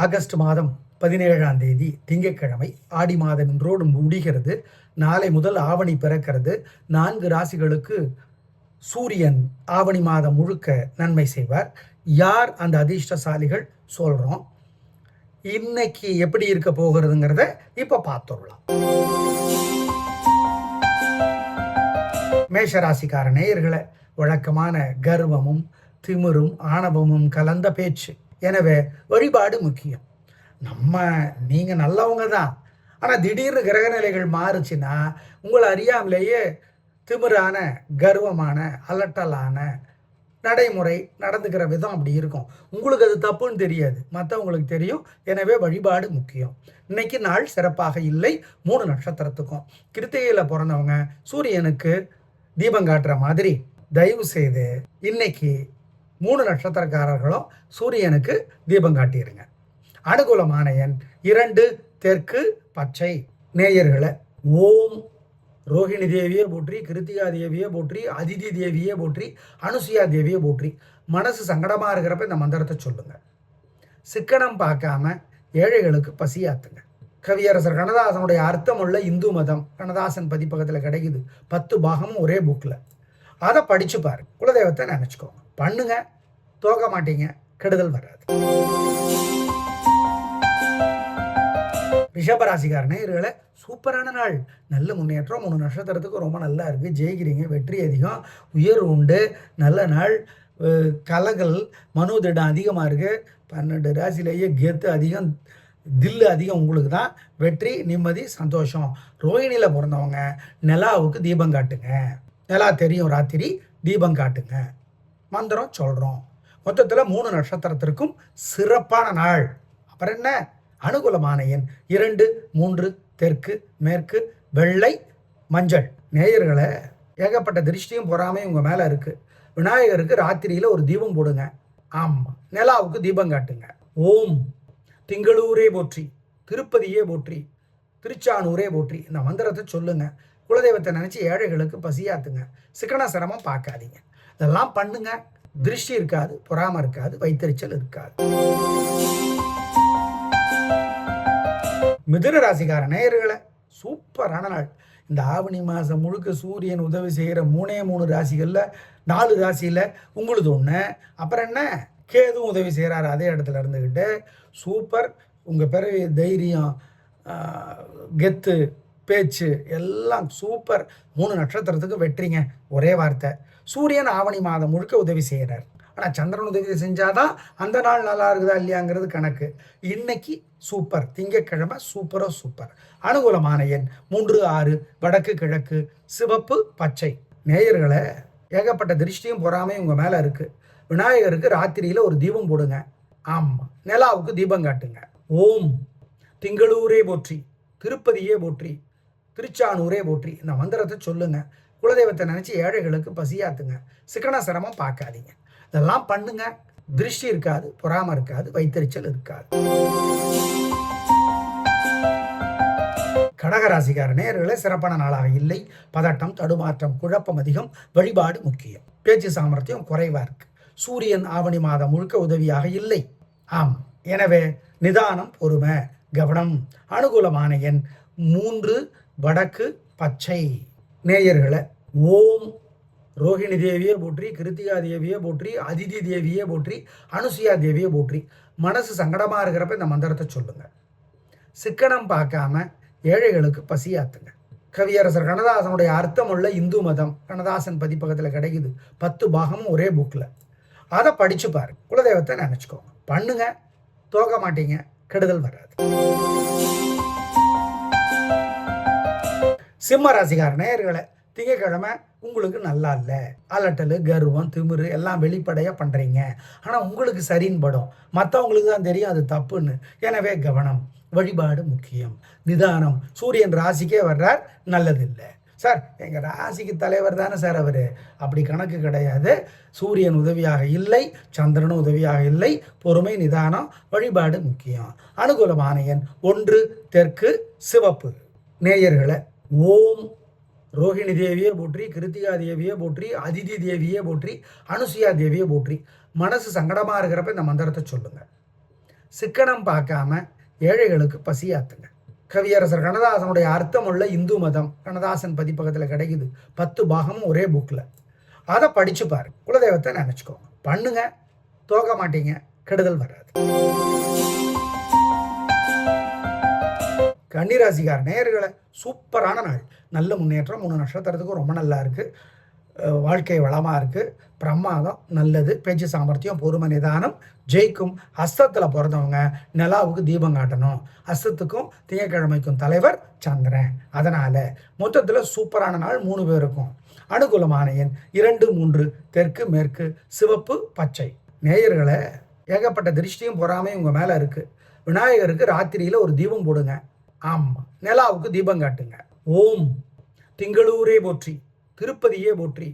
August மாதம் 17ஆம் தேதி திங்கட்கிழமை, ஆடி மாதம் இன்றோடு முடிகிறது. நாளை முதல் ஆவணி பிறக்கிறது. 4 ராசிகளுக்கு சூரியன் ஆவணி மாதம் முழுக்க நன்மை செய்வார். யார் அந்த அதிர்ஷ்டசாலிகள் சொல்றோம். இன்னைக்கு எப்படி இருக்க போகிறதுங்கிறத இப்ப பார்த்துடலாம். மேஷராசிக்கார நேயர்களை, வழக்கமான கர்வமும் திமிரும் ஆணவமும் கலந்த பேச்சு. எனவே வழிபாடு முக்கியம். நீங்க நல்லவங்க தான், ஆனால் திடீர்னு கிரகநிலைகள் மாறுச்சுன்னா உங்களை அறியாமலேயே திமிரான கர்வமான அலட்டலான நடைமுறை நடந்துக்கிற விதம் அப்படி இருக்கும். உங்களுக்கு அது தப்புன்னு தெரியாது, மற்றவங்களுக்கு தெரியும். எனவே வழிபாடு முக்கியம். இன்னைக்கு நாள் சிறப்பாக இல்லை. 3 நட்சத்திரத்துக்கும். கிருத்திகையில் பிறந்தவங்க சூரியனுக்கு தீபம் காட்டுற மாதிரி தயவு செய்து இன்னைக்கு 3 நட்சத்திரக்காரர்களும் சூரியனுக்கு தீபம் காட்டிடுங்க. அனுகூலமான எண் 2, தெற்கு, பச்சை. நேயர்களை, ஓம் ரோஹிணி தேவியே போற்றி, கிருத்திகா தேவியே போற்றி, அதிதி தேவியே போற்றி, அனுசுயா தேவியே போற்றி. மனசு சங்கடமாக இருக்கிறப்ப இந்த மந்திரத்தை சொல்லுங்க. சிக்கனம் பார்க்காம ஏழைகளுக்கு பசியாத்துங்க. கவியரசர் கண்ணதாசனுடைய அர்த்தமுள்ள இந்து மதம் கண்ணதாசன் பதிப்பகத்தில் கிடைக்குது. 10 பாகமும் ஒரே புக்கில். அதை படிச்சு பாரு. குலதெய்வத்தை நினச்சிக்கோங்க. பண்ணுங்க, தோக்க மாட்டீங்க, கெடுதல் வராது. ரிஷபராசிக்கார நேயர்களை, சூப்பரான நாள். நல்ல முன்னேற்றம். 3 நட்சத்திரத்துக்கு ரொம்ப நல்லா இருக்குது. ஜெயிக்கிறீங்க, வெற்றி அதிகம், உயர்வு உண்டு. நல்ல நாள். கலகல் மனோதிடம் அதிகமாக இருக்குது. 12 ராசிலேயே கெத்து அதிகம், தில்லு அதிகம். உங்களுக்கு தான் வெற்றி, நிம்மதி, சந்தோஷம். ரோஹிணியில் பிறந்தவங்க நிலாவுக்கு தீபம் காட்டுங்க. நிலா தெரியும், ராத்திரி தீபம் காட்டுங்க. மந்திரம் சொல்கிறோம். மொத்தத்தில் 3 நட்சத்திரத்திற்கும் சிறப்பான நாள். அப்புறம் என்ன? அனுகூலமான எண் 2, 3, தெற்கு, மேற்கு, வெள்ளை, மஞ்சள். நேயர்களை, ஏகப்பட்ட திருஷ்டியும் பொறாமையும் உங்கள் மேலே இருக்குது. விநாயகருக்கு ராத்திரியில் ஒரு தீபம் போடுங்க. ஆமாம், நிலாவுக்கு தீபம் காட்டுங்க. ஓம் திங்களூரே போற்றி, திருப்பதியே போற்றி, திருச்சானூரே போற்றி. இந்த மந்திரத்தை சொல்லுங்க. குலதெய்வத்தை நினச்சி ஏழைகளுக்கு பசியாத்துங்க. சிக்கன சிரமம் பார்க்காதீங்க. இதெல்லாம் பண்ணுங்க. திருஷ்டி இருக்காது, பொறாமை இருக்காது, வைத்தறிச்சல் இருக்காது. மிதுன ராசிக்கார நேயர்களை, சூப்பரான நாள். இந்த ஆவணி மாதம் முழுக்க சூரியன் உதவி செய்கிற 3 ராசிகளில் 4 ராசியில் உங்களுக்கு ஒன்று. அப்புறம் என்ன? கேதுவும் உதவி செய்கிறாரு அதே இடத்துல இருந்துக்கிட்டு. சூப்பர். உங்கள் பிறகு தைரியம், கெத்து, பேச்சு எல்லாம் சூப்பர். 3 நட்சத்திரத்துக்கு வெற்றிங்க. ஒரே வார்த்தை. சூரியன் ஆவணி மாதம் முழுக்க உதவி செய்கிறார். ஆனால் சந்திரன் உதவி செஞ்சாதான் அந்த நாள் நல்லா இருக்குதா இல்லையாங்கிறது கணக்கு. இன்னைக்கு சூப்பர். திங்கட்கிழமை சூப்பரோ சூப்பர். அனுகூலமான எண் 3, 6, வடக்கு, கிழக்கு, சிவப்பு, பச்சை. நேயர்களை, ஏகப்பட்ட திருஷ்டியும் பொறாமையும் உங்கள் மேலே இருக்குது. விநாயகருக்கு ராத்திரியில் ஒரு தீபம் போடுங்க. ஆமாம், நிலாவுக்கு தீபம் காட்டுங்க. ஓம் திங்களூரே போற்றி, திருப்பதியே போற்றி, திருச்சானூரே போற்றி. இந்த மந்திரத்தை சொல்லுங்க. குலதெய்வத்தை நினச்சி ஏழைகளுக்கு பசியாத்துங்க. சிக்கன சிரமம் பார்க்காதீங்க. இதெல்லாம் பண்ணுங்க. திருஷ்டி இருக்காது, பொறாமை இருக்காது, வைத்தறிச்சல் இருக்காது. கடகராசிக்கார நேயர்களே, சிறப்பான நாளாக இல்லை. பதட்டம், தடுமாற்றம், குழப்பம் அதிகம். வழிபாடு முக்கியம். பேச்சு சாமர்த்தியம் குறைவா இருக்கு. சூரியன் ஆவணி மாதம் முழுக்க உதவியாக இல்லை. ஆம், எனவே நிதானம், பொறுமை, கவனம். அனுகூலமான எண் 3, வடக்கு, பச்சை. நேயர்களை, ஓம் ரோஹிணி தேவியே போற்றி, கிருத்திகா தேவியே போற்றி, அதிதி தேவியே போற்றி, அனுசுயா தேவியே போற்றி. மனசு சங்கடமாக இருக்கிறப்ப இந்த மந்திரத்தை சொல்லுங்க. சிக்கனம் பார்க்காம ஏழைகளுக்கு பசியாத்துங்க. கவியரசர் கண்ணதாசனுடைய அர்த்தமுள்ள இந்து மதம் கண்ணதாசன் பதிப்பகத்தில் கிடைக்குது. 10 பாகமும் ஒரே புக்கில். அதை படிச்சு பாரு. குலதெய்வத்தை நினச்சிக்கோங்க. பண்ணுங்க, தோக்க மாட்டீங்க, கெடுதல் வராது. சிம்ம ராசிக்கார நேயர்களை, திங்கக்கிழமை உங்களுக்கு நல்லா இல்லை. அலட்டல், கர்வம், திமிரு எல்லாம் வெளிப்படையாக பண்ணுறீங்க. ஆனால் உங்களுக்கு சரின்னு படும். மற்றவங்களுக்கு தான் தெரியும் அது தப்புன்னு. எனவே கவனம். வழிபாடு முக்கியம். நிதானம். சூரியன் ராசிக்கே வர்றார், நல்லதில்லை. சார், எங்கள் ராசிக்கு தலைவர் தானே சார் அவர். அப்படி கணக்கு கிடையாது. சூரியன் உதவியாக இல்லை, சந்திரனும் உதவியாக இல்லை. பொறுமை, நிதானம், வழிபாடு முக்கியம். அனுகூலமான எண் 1, தெற்கு, சிவப்பு. நேயர்களை, ஓம் ரோஹிணி தேவியே போற்றி, கிருத்திகா தேவியே போற்றி, அதிதி தேவியே போற்றி, அனுசுயா தேவியே போற்றி. மனசு சங்கடமாக இருக்கிறப்ப இந்த மந்திரத்தை சொல்லுங்க. சிக்கனம் பார்க்காம ஏழைகளுக்கு பசியாத்துங்க. கவியரசர் கண்ணதாசனுடைய அர்த்தமுள்ள இந்து மதம் கண்ணதாசன் பதிப்பகத்தில் கிடைக்குது. 10 பாகமும் ஒரே புக்கில். அதை படிச்சு பாரு. குலதெய்வத்தை நினச்சிக்கோங்க. பண்ணுங்க, தோக்க மாட்டீங்க, கெடுதல் வராது. கன்னிராசிக்கார நேயர்களை சூப்பரான நாள். நல்ல முன்னேற்றம். 3 நட்சத்திரத்துக்கும் ரொம்ப நல்லா இருக்குது. வாழ்க்கை வளமாக இருக்குது. பிரமாதம், நல்லது. பேச்சு சாமர்த்தியம், பொறுமை, நிதானம் ஜெயிக்கும். ஹஸ்தத்தில் பிறந்தவங்க நிலாவுக்கு தீபம் காட்டணும். ஹஸ்தத்துக்கும் திங்கக்கிழமைக்கும் தலைவர் சந்திரன். அதனால் மொத்தத்தில் சூப்பரான நாள் 3 பேருக்கும். அனுகூலமான எண் 2, 3, தெற்கு, மேற்கு, சிவப்பு, பச்சை. நேயர்களை ஏகப்பட்ட திருஷ்டியும் பொறாமையும் உங்கள் மேலே இருக்குது. விநாயகருக்கு ராத்திரியில் ஒரு தீபம் போடுங்க. ஆமாம், நிலாவுக்கு தீபம் காட்டுங்க. ஓம் திங்களூரே போற்றி, திருப்பதியே போற்றி,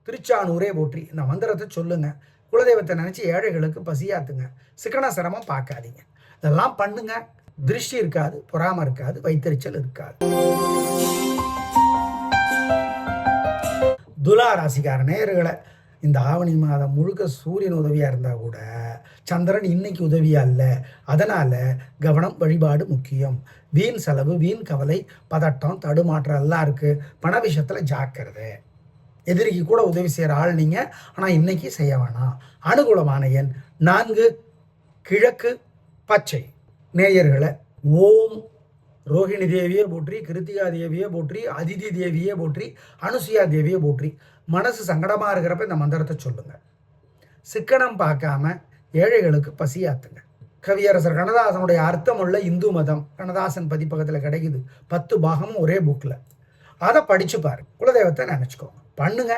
திருச்சானூரே போற்றி. இந்த மந்திரத்தை சொல்லுங்க. குலதெய்வத்தை நினச்சி ஏழைகளுக்கு பசியாத்துங்க. சிக்கன சிரமம் பார்க்காதீங்க. இதெல்லாம் பண்ணுங்க. திருஷ்டி இருக்காது, பொறாமை இருக்காது, வைத்தறிச்சல் இருக்காது. துலா ராசிக்கார நேயர்களை இந்த ஆவணி மாதம் முழுக்க சூரியன் உதவியாக இருந்தால் கூட சந்திரன் இன்னைக்கு உதவியா இல்லை. அதனால் கவனம், வழிபாடு முக்கியம். வீண் செலவு, வீண் கவலை, பதட்டம், தடுமாற்றம் எல்லாம் இருக்குது. பண விஷயத்தில் ஜாக்கிரதை. எதிரிக்கு கூட உதவி செய்கிற ஆள் நீங்கள், ஆனால் இன்னைக்கு செய்ய வேணாம். அனுகூலமான எண் 4, கிழக்கு, பச்சை. நேயர்களை ஓம் ரோஹிணி தேவியே போற்றி, கிருத்திகா தேவியே போற்றி, அதிதி தேவியே போற்றி, அனுசுயா தேவியே போற்றி. மனசு சங்கடமாக இருக்கிறப்ப இந்த மந்திரத்தை சொல்லுங்க. சிக்கனம் பார்க்காம ஏழைகளுக்கு பசியாத்துங்க. கவியரசர் கண்ணதாசனுடைய அர்த்தமுள்ள இந்து மதம் கண்ணதாசன் பதிப்பகத்தில் கிடைக்குது. 10 பாகமும் ஒரே புக்கில். அதை படிச்சு பாரு. குலதெய்வத்தை நினச்சிக்கோங்க. பண்ணுங்க,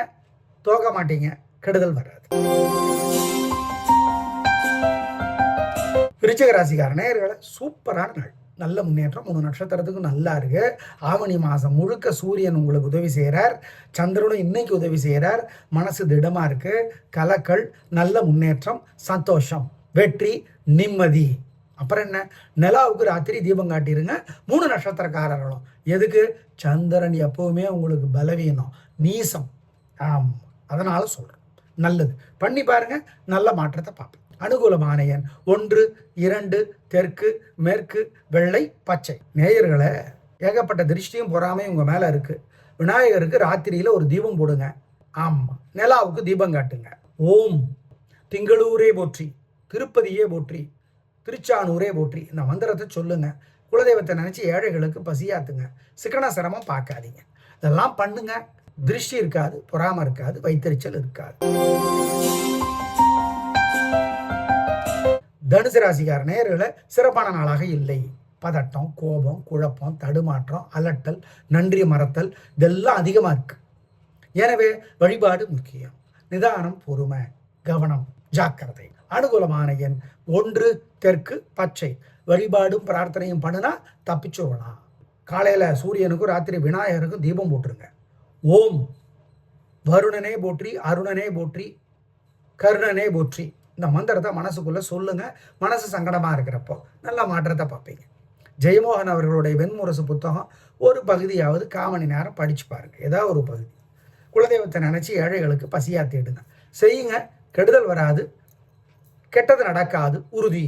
தோக்க மாட்டீங்க, கெடுதல் வராது. விருச்சிக ராசிக்கார நேயர்களை சூப்பரான நாள். நல்ல முன்னேற்றம். 3 நட்சத்திரத்துக்கு நல்லா இருக்கு. ஆவணி மாதம் முழுக்க சூரியன் உங்களுக்கு உதவி செய்கிறார். சந்திரனும் இன்னைக்கு உதவி செய்கிறார். மனசு திடமாக இருக்கு. கலக்கல், நல்ல முன்னேற்றம், சந்தோஷம், வெற்றி, நிம்மதி. அப்புறம் என்ன, நிலாவுக்கு ராத்திரி தீபம் காட்டிடுங்க. 3 நட்சத்திரக்காரர்களும். எதுக்கு? சந்திரன் எப்பவுமே உங்களுக்கு பலவீனம், நீசம். ஆமாம், அதனால சொல்கிறேன். நல்லது பண்ணி பாருங்க, நல்ல மாற்றத்தை பார்ப்பேன். அனுகூலமான எண் 1, 2, தெற்கு, மேற்கு, வெள்ளை, பச்சை. நேயர்களை ஏகப்பட்ட திருஷ்டியும் பொறாமையும் உங்கள் மேலே இருக்குது. விநாயகருக்கு ராத்திரியில் ஒரு தீபம் போடுங்க. ஆமாம், நிலாவுக்கு தீபம் காட்டுங்க. ஓம் திங்களூரே போற்றி, திருப்பதியே போற்றி, திருச்சானூரே போற்றி. இந்த மந்திரத்தை சொல்லுங்க. குலதெய்வத்தை நினச்சி ஏழைகளுக்கு பசியாத்துங்க. சிக்கன சிரமம் பார்க்காதீங்க. இதெல்லாம் பண்ணுங்க. திருஷ்டி இருக்காது, பொறாமை இருக்காது, வைத்தறிச்சல் இருக்காது. தனுசு ராசிக்கார நேயர்களை சிறப்பான நாளாக இல்லை. பதட்டம், கோபம், குழப்பம், தடுமாற்றம், அலட்டல், நன்றி மறத்தல் இதெல்லாம் அதிகமாக இருக்கு. எனவே வழிபாடு முக்கியம். நிதானம், பொறுமை, கவனம், ஜாக்கிரதை. அனுகூலமான எண் 1, தெற்கு, பச்சை. வழிபாடும் பிரார்த்தனையும் பண்ணுனா தப்பிச்சுடலாம். காலையில் சூரியனுக்கும் ராத்திரி விநாயகருக்கும் தீபம் போட்டுருங்க. ஓம் வருணனே போற்றி, அருணனே போற்றி, கருணனே போற்றி. இந்த மந்திரத்தை மனசுக்குள்ளே சொல்லுங்க. மனசு சங்கடமாக இருக்கிறப்போ நல்ல மாற்றத்தை பார்ப்பீங்க. ஜெயமோகன் அவர்களுடைய வெண்முரசு புத்தகம் ஒரு பகுதியாவது 1/4 மணி நேரம் படிச்சு பாருங்க. ஏதாவது ஒரு பகுதி. குலதெய்வத்தை நினச்சி ஏழைகளுக்கு பசியாத்திடுங்க. செய்யுங்க, கெடுதல் வராது, கெட்டது நடக்காது, உறுதி.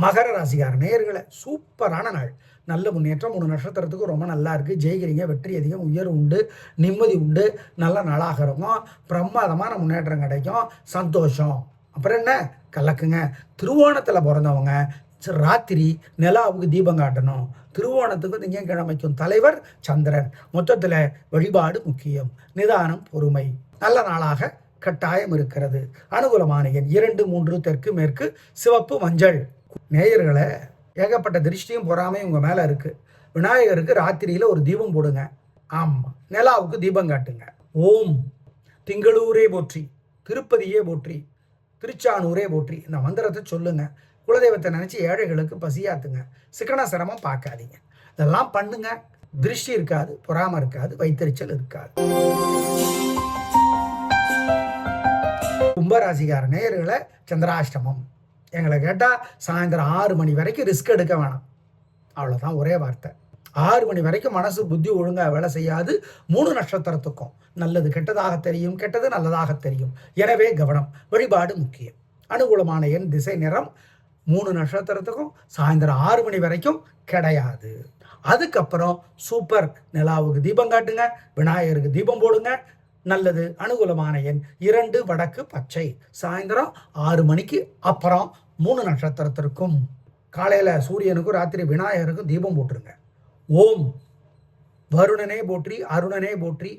மகர ராசிக்கார நேயர்களை சூப்பரான நாள். நல்ல முன்னேற்றம். 3 நட்சத்திரத்துக்கு ரொம்ப நல்லா இருக்குது. ஜெயிக்கிறீங்க, வெற்றி அதிகம், உயர்வு உண்டு, நிம்மதி உண்டு, நல்ல நாளாக இருக்கும். பிரமாதமான முன்னேற்றம் கிடைக்கும், சந்தோஷம். அப்புறம் என்ன, கலக்குங்க. திருவோணத்தில் பிறந்தவங்க ராத்திரி நிலாவுக்கு தீபம் காட்டணும். திருவோணத்துக்கும் திங்கட்கிழமைக்கும் தலைவர் சந்திரன். மொத்தத்தில் வழிபாடு முக்கியம். நிதானம், பொறுமை. நல்ல நாளாக கட்டாயம் இருக்கிறது. அனுகூலமான எண் 2, 3, தெற்கு, மேற்கு, சிவப்பு, மஞ்சள். நேயர்களை ஏகப்பட்ட திருஷ்டியும் பொறாமையும் உங்கள் மேலே இருக்குது. விநாயகருக்கு ராத்திரியில் ஒரு தீபம் போடுங்க. ஆமாம், நிலாவுக்கு தீபம் காட்டுங்க. ஓம் திங்களூரே போற்றி, திருப்பதியே போற்றி, திருச்சானூரே போற்றி. இந்த மந்திரத்தை சொல்லுங்க. குலதெய்வத்தை நினச்சி ஏழைகளுக்கு பசியாத்துங்க. சிக்கன சிரமம் பார்க்காதீங்க. இதெல்லாம் பண்ணுங்க. திருஷ்டி இருக்காது, பொறாமை இருக்காது, வைத்தறிச்சல் இருக்காது. கும்பராசிக்கார நேயர்களை சந்திராஷ்டமம். எங்களை கேட்டால் சாயந்தரம் 6 மணி வரைக்கும் ரிஸ்க் எடுக்க வேணாம். அவ்வளோதான், ஒரே வார்த்தை. 6 மணி வரைக்கும் மனசு புத்தி ஒழுங்கா வேலை செய்யாது. 3 நட்சத்திரத்துக்கும் நல்லது கெட்டதாக தெரியும், கெட்டது நல்லதாக தெரியும். எனவே கவனம். வழிபாடு முக்கியம். அனுகூலமான எண், திசை, நிறம் 3 நட்சத்திரத்துக்கும் சாயந்தரம் 6 மணி வரைக்கும் கிடையாது. அதுக்கப்புறம் சூப்பர். நிலாவுக்கு தீபம் காட்டுங்க, விநாயகருக்கு தீபம் போடுங்க. நல்லது. அனுகூலமான எண் 2, வடக்கு பச்சை. சாயந்தரம் 6 மணிக்கு அப்புறம் 3 நட்சத்திரத்திற்கும். காலையில் சூரியனுக்கும் ராத்திரி விநாயகருக்கும் தீபம் போட்டுருங்க. ஓம் வருணனே போற்றி, அருணனே போற்றி,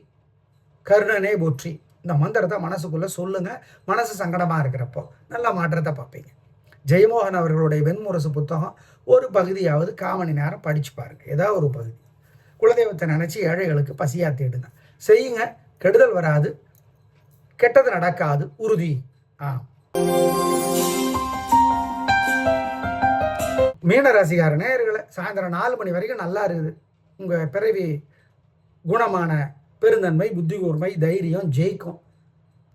கருணனே போற்றி. இந்த மந்திரத்தை மனசுக்குள்ளே சொல்லுங்க. மனசு சங்கடமாக இருக்கிறப்போ நல்ல மாற்றத்தை பார்ப்பீங்க. ஜெயமோகன் அவர்களுடைய வெண்முரசு புத்தகம் ஒரு பகுதியாவது 1/4 மணி நேரம் படித்து பாருங்க. ஏதாவது ஒரு பகுதி. குலதெய்வத்தை நினச்சி ஏழைகளுக்கு பசியாக தேடுங்க. செய்யுங்க. கெடுதல் வராது, கெட்டது நடக்காது, உறுதி. மீனராசிக்கார நேயர்களை சாயந்தரம் 4 மணி வரைக்கும் நல்லா இருக்குது. உங்கள் பிறவி குணமான பெருந்தன்மை, புத்தி கூர்மை, தைரியம் ஜெயிக்கும்.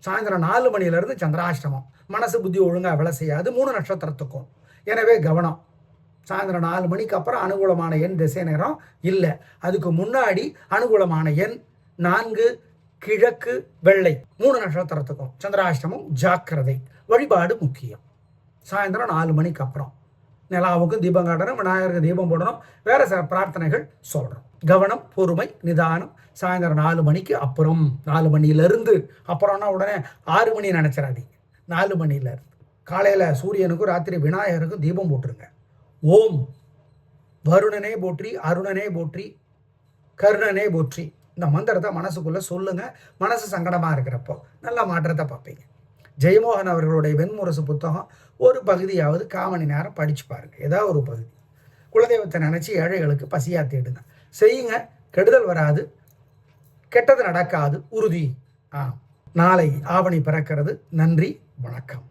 சாயந்தரம் 4 மணிலேருந்து சந்திராஷ்டமம். மனசு புத்தி ஒழுங்காக வேலை செய்யாது 3 நட்சத்திரத்துக்கும். எனவே கவனம். சாயந்தரம் 4 மணிக்கு அப்புறம் அனுகூலமான எண், திசை, நேரம் இல்லை. அதுக்கு முன்னாடி அனுகூலமான எண் 4, கிழக்கு வெள்ளை. 3 நட்சத்திரத்துக்கும் சந்திராஷ்டமம். ஜாக்கிரதை. வழிபாடு முக்கியம். சாயந்தரம் 4 மணிக்கு அப்புறம் நிலாவுக்கும் தீபம் காட்டணும், விநாயகருக்கு தீபம் போடணும். வேற சில பிரார்த்தனைகள் சொல்கிறோம். கவனம், பொறுமை, நிதானம். சாயந்தரம் 4 மணிக்கு அப்புறம். 4 மணியிலிருந்து அப்புறம்னா உடனே 6 மணி நினச்சிடாதீங்க. 4 மணியிலேருந்து. காலையில் சூரியனுக்கும் ராத்திரி விநாயகருக்கும் தீபம் போட்டுருங்க. ஓம் வருணனே போற்றி, அருணனே போற்றி, கருணனே போற்றி. இந்த மந்திரத்தை மனசுக்குள்ளே சொல்லுங்க. மனசு சங்கடமாக இருக்கிறப்போ நல்ல மாற்றத்தை பார்ப்பீங்க. ஜெயமோகன் அவர்களுடைய வெண்முரசு புத்தகம் ஒரு பகுதியாவது 1/4 மணி நேரம் படித்து பாருங்க. ஏதாவது ஒரு பகுதி. குலதெய்வத்தை நினச்சி ஏழைகளுக்கு பசியாக தேடுங்க. செய்யுங்க. கெடுதல் வராது, கெட்டது நடக்காது, உறுதி. நாளை ஆவணி பிறக்கிறது. நன்றி, வணக்கம்.